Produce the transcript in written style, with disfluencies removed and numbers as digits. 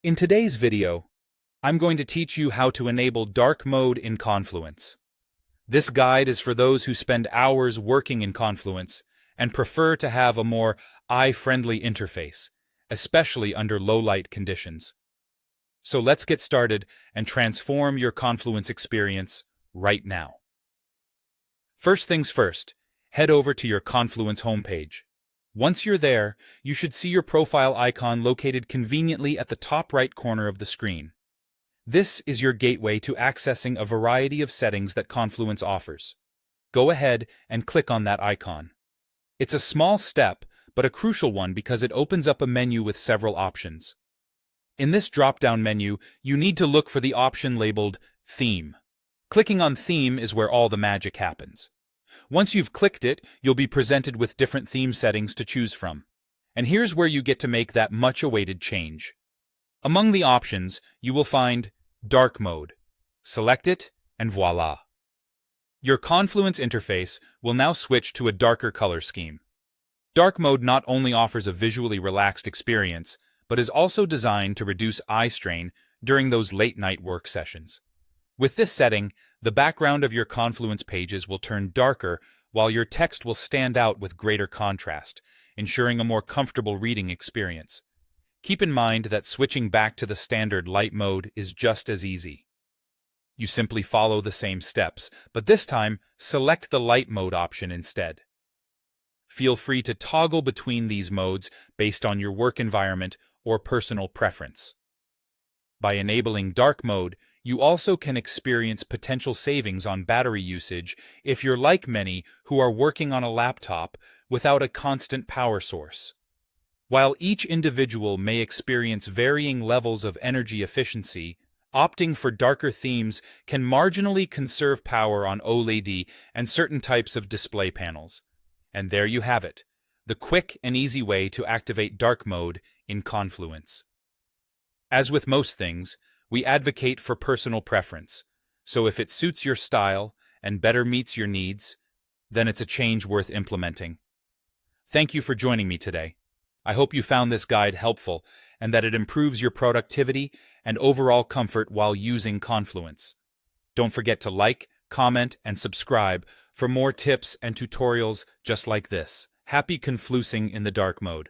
In today's video, I'm going to teach you how to enable dark mode in Confluence. This guide is for those who spend hours working in Confluence and prefer to have a more eye-friendly interface, especially under low-light conditions. So let's get started and transform your Confluence experience right now. First things first, head over to your Confluence homepage. Once you're there, you should see your profile icon located conveniently at the top right corner of the screen. This is your gateway to accessing a variety of settings that Confluence offers. Go ahead and click on that icon. It's a small step, but a crucial one because it opens up a menu with several options. In this drop-down menu, you need to look for the option labeled Theme. Clicking on Theme is where all the magic happens. Once you've clicked it, you'll be presented with different theme settings to choose from. And here's where you get to make that much-awaited change. Among the options, you will find Dark Mode. Select it, and voila! Your Confluence interface will now switch to a darker color scheme. Dark Mode not only offers a visually relaxed experience, but is also designed to reduce eye strain during those late-night work sessions. With this setting, the background of your Confluence pages will turn darker while your text will stand out with greater contrast, ensuring a more comfortable reading experience. Keep in mind that switching back to the standard light mode is just as easy. You simply follow the same steps, but this time, select the light mode option instead. Feel free to toggle between these modes based on your work environment or personal preference. By enabling dark mode, you also can experience potential savings on battery usage if you're like many who are working on a laptop without a constant power source. While each individual may experience varying levels of energy efficiency, opting for darker themes can marginally conserve power on OLED and certain types of display panels. And there you have it, the quick and easy way to activate dark mode in Confluence. As with most things, we advocate for personal preference, so if it suits your style and better meets your needs, then it's a change worth implementing. Thank you for joining me today. I hope you found this guide helpful and that it improves your productivity and overall comfort while using Confluence. Don't forget to like, comment, and subscribe for more tips and tutorials just like this. Happy confluencing in the dark mode.